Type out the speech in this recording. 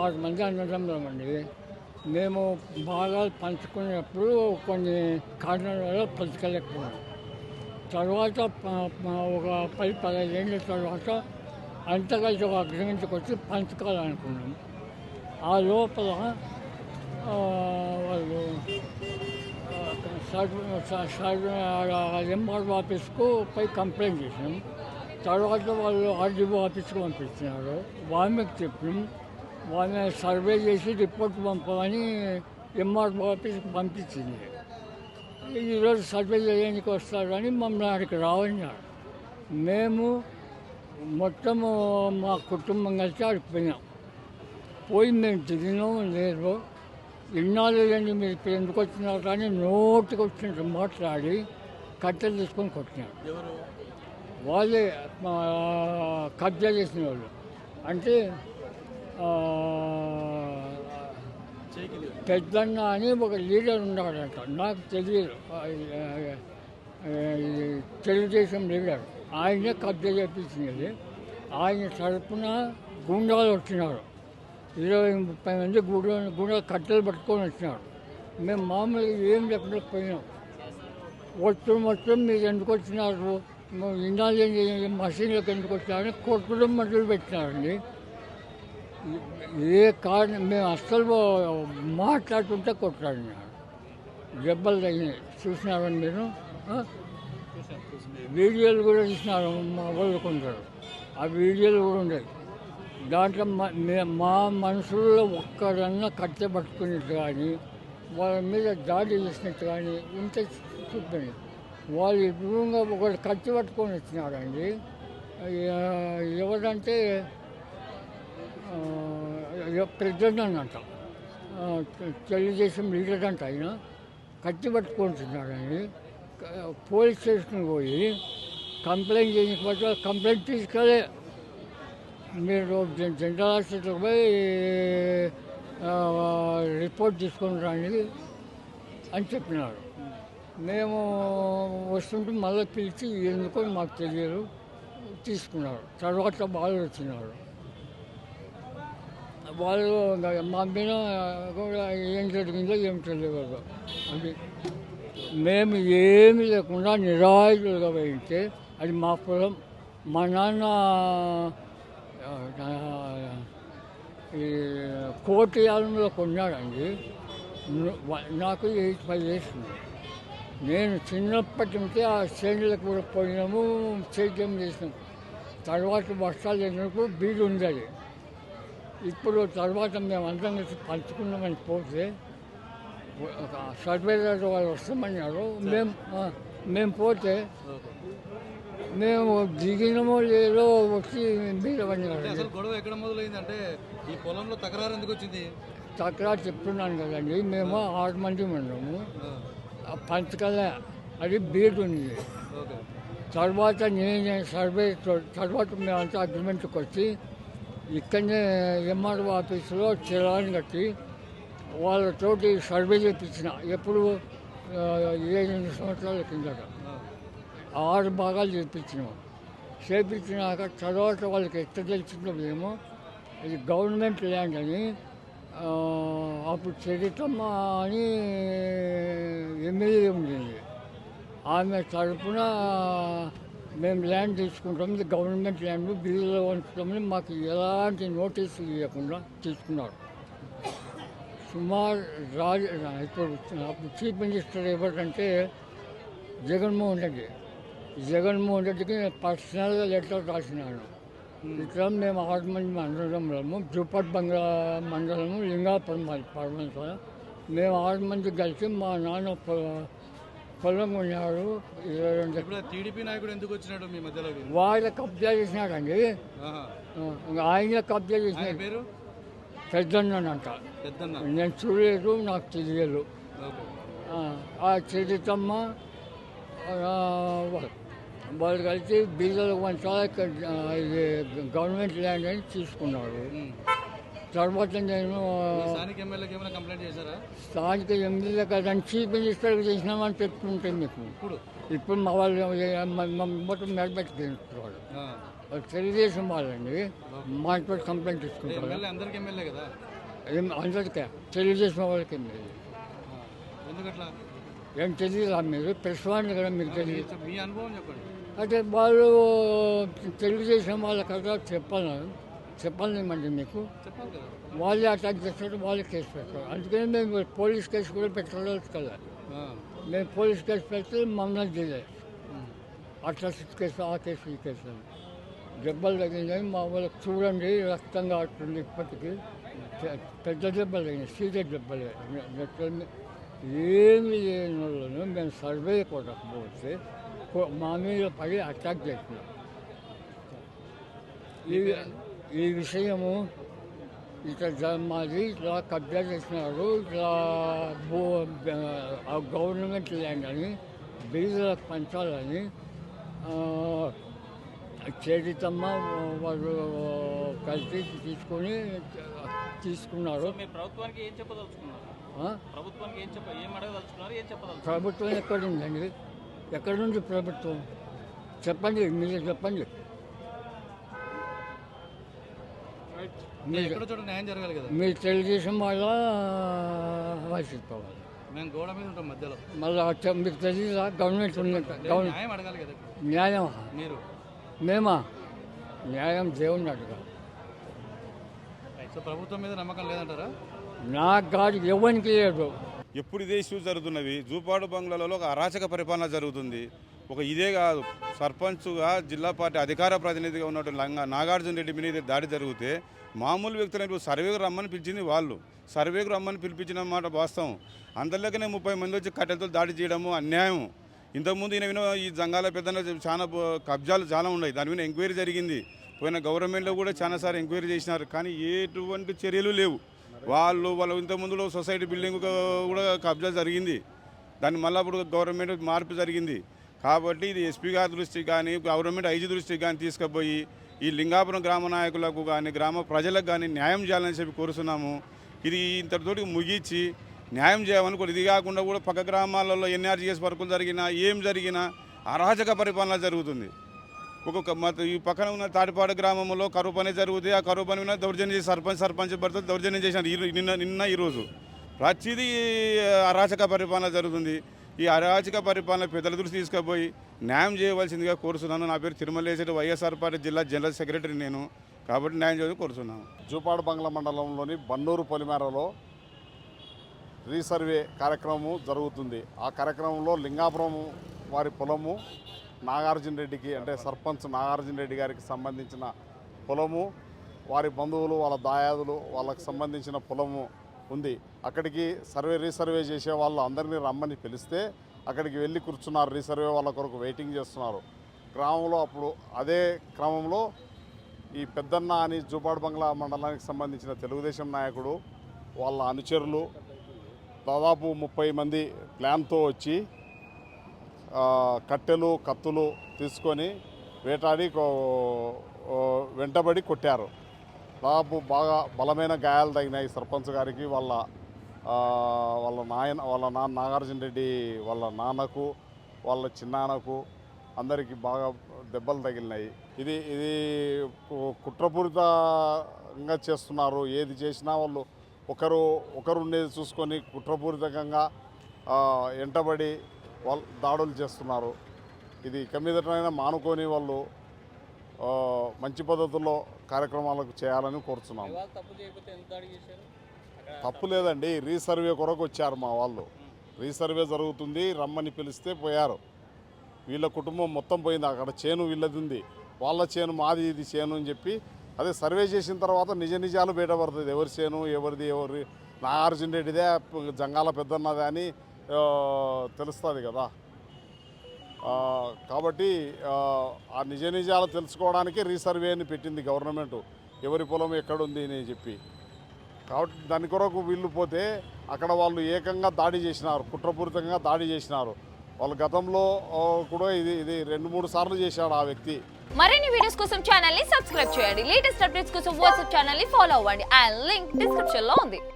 6 మంది అన్నదమ్ములమండి. మేము భాగాలు పంచుకునేటప్పుడు కొన్ని కారణాల వల్ల పంచుకోలేకపోయాం. తర్వాత ఒక 10-15 ఏళ్ళ తర్వాత అంతా కలిసి ఒక అగ్రిమెంట్కి వచ్చి పంచుకోవాలనుకున్నాం. ఆ లోపల వాళ్ళు ఎంఆర్ఓ ఆఫీస్కు పోయి కంప్లైంట్ చేసినాం. తర్వాత వాళ్ళు ఆర్డీఓ ఆఫీస్కి పంపిస్తున్నారు. వాళ్ళకి చెప్పినాం. వాళ్ళని సర్వే చేసి రిపోర్ట్ పంపమని ఎంఆర్ఓ ఆఫీస్కి పంపించింది. ఈరోజు సర్వే చేయడానికి వస్తారని మమ్మల్ని అక్కడికి రావన్నారు. మేము మొత్తము మా కుటుంబం కలిసి అక్కడికి పోయినాం. పోయి మేము తిరిగినాము లేదు, ఇన్నాళ్ళు లేని మీరు ఇప్పుడు ఎందుకు వచ్చినారు కానీ నోటికి వచ్చినట్టు మాట్లాడి కట్టెలు తీసుకొని కొట్టినారు. వాళ్ళే కబ్జా చేసిన వాళ్ళు. అంటే పెద్దన్న అని ఒక లీడర్ ఉన్నాడంట, నాకు తెలియదు, తెలుగుదేశం లీడర్. ఆయనే కబ్జా చేపించినది. ఆయన తరపున గుండాలు వచ్చినారు. 20-30 మంది గుండాలు కట్టెలు పట్టుకొని వచ్చినారు. మేము మామూలుగా ఏం లేకుండా పోయినాం. మొత్తం మీరు ఎందుకు వచ్చినారు, ఇన్నాళ్ళు మసీన్లకు ఎందుకు వచ్చినారని కొట్టడం మొదలు పెట్టినారండి. ఏ కారణం మేము అస్సలు మాట్లాడుతుంటే కొట్టాడినారు. దెబ్బలు తగినాయి. చూసినారని మీరు వీడియోలు కూడా చూసినారు మా వాళ్ళు కొందరు. ఆ వీడియోలు కూడా ఉండేవి. దాంట్లో మా మనుషుల్లో ఒక్కడన్నా కట్టె పట్టుకునేట్టు కానీ వాళ్ళ మీద దాడి చేసినట్టు కానీ ఉంటే చూపండి. వాళ్ళు ఎదురుగా ఒకటి కట్టె పట్టుకొని వచ్చినారండి. ఎవరంటే ప్రెసిడెంట్ అంట, తెలుగుదేశం లీడర్ అంట. ఆయన కత్తి పట్టుకుంటున్నాడండి. పోలీస్ స్టేషన్కి పోయి కంప్లైంట్ చేయకపోతే కంప్లైంట్ తీసుకెళ్ళి మీరు జనరల్ హాస్పిటల్కి పోయి రిపోర్ట్ తీసుకొని రండి అని చెప్పినారు. మేము వస్తుంటే మళ్ళీ పిలిచి ఎందుకో మాకు తెలియదు తీసుకున్నారు. తర్వాత వాళ్ళు వచ్చినారు. వాళ్ళు మా మీద కూడా ఏం జరిగిందో ఏం తెలియదు. అది మేము ఏమీ లేకుండా నిరాయుధులుగా పోయింటే అది మా పొలం. మా నాన్న ఈ కోటియాలంలో కొన్నాడండి. నాకు 85 years. నేను చిన్నప్పటి నుంచి ఆ శ్రేణులకు కూడా పోయినాము, సేద్యం చేసినాం. తర్వాత వర్షాలు లేనప్పుడు బీడు ఉండేది. ఇప్పుడు తర్వాత మేము అందరం కలిసి పంచుకున్నామని పోతే సర్వేయర్ వాళ్ళు వస్తామన్నారు. మేము పోతే మేము దిగినమో లేదో వచ్చి అసలు గొడవ ఎక్కడ మొదలైందంటే ఈ పొలంలో తకరారు ఎందుకు వచ్చింది? తకరారు చెప్తున్నాను కదండి. మేము 6 మంది ఉన్నాము. పంచకలే అది బీడ్ ఉంది. తర్వాత నేను తర్వాత మేమంతా అగ్రిమెంట్కి వచ్చి ఇక్కడనే ఎంఆర్ఓ ఆఫీసులో చలాన్ కట్టి వాళ్ళతోటి సర్వే చేయించిన. ఎప్పుడు 7 సంవత్సరాల కిందట 6 భాగాలు చేయించినాక తర్వాత వాళ్ళకి ఎక్కడ తెలిసిందో ఏమో ఇది గవర్నమెంట్ ల్యాండ్ అని. అప్పుడు చరితమ్మ అని ఎమ్మెల్యే ఉండేది. ఆమె తరఫున మేము ల్యాండ్ తీసుకుంటాం, ఇది గవర్నమెంట్ ల్యాండ్, బిల్లులో ఉంచుతామని మాకు ఎలాంటి నోటీసులు ఇవ్వకుండా తీసుకున్నారు. సుమారు ఇప్పుడు చీఫ్ మినిస్టర్ ఎవరంటే జగన్మోహన్ రెడ్డికి పర్సనల్గా లెటర్ రాసినాను. ఇక్కడ మేము 6 మంది మండలము, జూపట్ బంగ్లా మండలము, లింగాపురం పర్వతం. మేము 6 మంది కలిసి మా నాన్న పొలం ఉన్నాడు. 22 టీడీపీ నాయకుడు ఎందుకు వచ్చినాడు మీ మధ్యలో? వాళ్ళ కబ్జా చేసినాడండి. ఆయన కబ్జా చేసినాడు. పేరు పెద్దన్నంట. నేను చూడలేదు, నాకు తెలియదు. ఆ చరితమ్మ వాళ్ళు కలిసి బీదలు వంచాల ఇది గవర్నమెంట్ ల్యాండ్ అని తీసుకున్నారు. తర్వాత నేను స్థానిక ఎమ్మెల్యే కదని చీఫ్ మినిస్టర్కి చేసినామని చెప్తుంటే మీకు ఇప్పుడు మా వాళ్ళు మొత్తం మెడబెట్టుకుంటున్నారు. తెలుగుదేశం వాళ్ళండి మాతో కంప్లైంట్ తీసుకుంటారు. ఏం అందరికీ తెలుగుదేశం వాళ్ళకి ఏం లేదు. ఎందుకట్లా? ఏం తెలియదా మీరు? ప్రెస్ వాళ్ళు కదా, మీకు తెలియదు. మీ అనుభవం చెప్పండి. అంటే వాళ్ళు తెలుగుదేశం వాళ్ళ కదా చెప్పాలేమండి మీకు. చెప్పాలి కదా. వాళ్ళే అటాక్ చేస్తారు, వాళ్ళే కేసు పెడతారు. అందుకని మేము పోలీస్ కేసు కూడా పెట్టలేదు కదా. మేము పోలీస్ కేసు పెడితే మమ్మల్ని తెలియదు. అట్రాసిటీ కేసు, ఆ కేసు, ఈ కేసు అని దెబ్బలు తగినాయి. మా వాళ్ళకి చూడండి రక్తం కారుతుంది ఇప్పటికీ. పెద్ద దెబ్బలు తగినాయి, సీరియస్ దెబ్బలు. ఏమి లేని వాళ్ళను మేము సర్వే కొట్టకపోతే మా మీద పడి అటాక్ చేసినాం. ఈ విషయము ఇట్లా మాది ఇట్లా కబ్జా చేసినారు, ఇట్లా గవర్నమెంట్ ల్యాండ్ అని బీదలకు పంచాలని చేరితమ్మ వాళ్ళు కలిసి తీసుకున్నారు. ప్రభుత్వానికి ఏం చెప్పదలుచుకున్నారు? ప్రభుత్వానికి ఏం అడగదలుచుకున్నారు? ఏం చెప్పదలుచుకున్నారు? ప్రభుత్వం ఎక్కడుందండి? ఎక్కడుంది ప్రభుత్వం? చెప్పండి, మీరు చెప్పండి. ఎక్కడ చోట న్యాయం జరగాలి కదా. మీరు తెలుగుదేశం వాళ్ళ వైసీపీ వాళ్ళు. మేము గోడ మీద ఉంటాం మధ్యలో. మళ్ళీ మీకు తెలియదా గవర్నమెంట్ ఉంది? న్యాయం అడగాలి కదా. న్యాయం మీరు మేమా? న్యాయం దేవుణ్ణి అడగాలి. సో ప్రభుత్వం మీద నమ్మకం లేదంటారా? నాకు కాదు, ఎవరికి లేదు. ఎప్పుడు ఇదే ఇష్యూస్ జరుగుతున్నవి. జూపాడు బంగ్లాలలో ఒక అరాచక పరిపాలన జరుగుతుంది. ఒక ఇదే కాదు, సర్పంచ్గా జిల్లా పార్టీ అధికార ప్రతినిధిగా ఉన్నట్టు నాగార్జున రెడ్డి మీద దాడి జరిగితే మామూలు వ్యక్తులను సర్వేకు రమ్మని పిలిచింది వాళ్ళు. సర్వేకు రమ్మని పిలిపించిన మాట వాస్తవం. అందరిలోనే 30 మంది వచ్చి కట్టెలతో దాడి చేయడము అన్యాయం. ఇంతకుముందు ఈయన ఈ జంగాల పెద్ద చాలా కబ్జాలు చాలా ఉన్నాయి. దాని మీద ఎంక్వైరీ జరిగింది. పోయిన గవర్నమెంట్లో కూడా చాలాసార్లు ఎంక్వైరీ చేసినారు, కానీ ఎటువంటి చర్యలు లేవు. వాళ్ళ ఇంతకుముందులో సొసైటీ బిల్డింగ్ కూడా కబ్జా జరిగింది. దాన్ని మళ్ళీ అప్పుడు గవర్నమెంట్ మార్పు జరిగింది. కాబట్టి ఇది ఎస్పీ గారి దృష్టికి కానీ గవర్నమెంట్ ఐజీ దృష్టికి కానీ తీసుకుపోయి ఈ లింగాపురం గ్రామ నాయకులకు కానీ గ్రామ ప్రజలకు కానీ న్యాయం చేయాలని చెప్పి కోరుతున్నాము. ఇది ఇంతటితోటి ముగించి న్యాయం చేయమని కూడా. ఇది కాకుండా కూడా పక్క గ్రామాలలో ఎన్ఆర్జీఎస్ వర్కులు జరిగినా ఏం జరిగినా అరాచక పరిపాలన జరుగుతుంది. ఈ పక్కన ఉన్న తాటిపాడు గ్రామంలో కరువు పని జరుగుతుంది. ఆ కరువు పని మీద దౌర్జన్యం చేసి సర్పంచ్ భర్త దౌర్జన్యం చేసినారు నిన్న ఈరోజు. ప్రతిదీ అరాచక పరిపాలన జరుగుతుంది. ఈ అరాచక పరిపాలన పెద్దల దృష్టి తీసుకుపోయి న్యాయం చేయవలసిందిగా కోరుతున్నాను. నా పేరు తిరుమలేశ్వరి, వైఎస్ఆర్ పార్టీ జిల్లా జనరల్ సెక్రటరీ నేను. కాబట్టి న్యాయం చేయడం కోరుతున్నాను. జూపాడు బంగ్లా మండలంలోని బన్నూరు పొలిమేరలో రీసర్వే కార్యక్రమం జరుగుతుంది. ఆ కార్యక్రమంలో లింగాపురం వారి పొలము నాగార్జున రెడ్డికి, అంటే సర్పంచ్ నాగార్జున రెడ్డి గారికి సంబంధించిన పొలము, వారి బంధువులు వాళ్ళ దాయాదులు వాళ్ళకి సంబంధించిన పొలము ఉంది. అక్కడికి రీసర్వే చేసే వాళ్ళు అందరినీ రమ్మని పిలిస్తే అక్కడికి వెళ్ళి కూర్చున్నారు. రీసర్వే వాళ్ళ కొరకు వెయిటింగ్ చేస్తున్నారు. గ్రామంలో అప్పుడు అదే క్రమంలో ఈ పెద్దన్న అని జూపాడు బంగ్లా మండలానికి సంబంధించిన తెలుగుదేశం నాయకుడు వాళ్ళ అనుచరులు దాదాపు 30 మంది ప్లాన్తో వచ్చి కట్టెలు కత్తులు తీసుకొని వేటాడి వెంటబడి కొట్టారు. దాదాపు బాగా బలమైన గాయాలు తగినాయి సర్పంచ్ గారికి, వాళ్ళ నాన్న నాగార్జున రెడ్డి వాళ్ళ నాన్నకు, వాళ్ళ చిన్నాన్నకు అందరికీ బాగా దెబ్బలు తగిలినాయి. ఇది కుట్రపూరితంగా చేస్తున్నారు. ఏది చేసినా వాళ్ళు ఒకరుండేది చూసుకొని కుట్రపూరితంగా వెంటబడి వాళ్ళు దాడులు చేస్తున్నారు. ఇది ఇక మీదటైనా మానుకొని వాళ్ళు మంచి పద్ధతుల్లో కార్యక్రమాలకు చేయాలని కోరుతున్నాము. తప్పు లేదండి, రీసర్వే కొరకు వచ్చారు మా వాళ్ళు. రీసర్వే జరుగుతుంది రమ్మని పిలిస్తే పోయారు. వీళ్ళ కుటుంబం మొత్తం పోయింది. అక్కడ చేను వీళ్ళది ఉంది, వాళ్ళ చేను మాది, ఇది చేను అని చెప్పి అదే సర్వే చేసిన తర్వాత నిజాలు బయటపడుతుంది. ఎవరి చేను ఎవరిది, నాగార్జున రెడ్డిదే జంగాల పెద్దన్నదే అని తెలుస్తుంది కదా. కాబట్టి ఆ నిజాలు తెలుసుకోవడానికి రీసర్వేని పెట్టింది గవర్నమెంట్, ఎవరి పొలం ఎక్కడుంది అని చెప్పి. కాబట్టి దాని కొరకు వీళ్ళు పోతే అక్కడ వాళ్ళు ఏకంగా దాడి చేసినారు, కుట్రపూరితంగా దాడి చేసినారు. వాళ్ళు గతంలో కూడా ఇది 2-3 సార్లు చేశాడు ఆ వ్యక్తి. మరిన్ని వీడియోస్ కోసం ఛానల్ ని సబ్స్క్రైబ్ చేయండి. లేటెస్ట్ అప్డేట్స్ కోసం వాట్సాప్ ఛానల్ ని ఫాలో అవ్వండి. ఆ లింక్ డిస్క్రిప్షన్ లో ఉంది.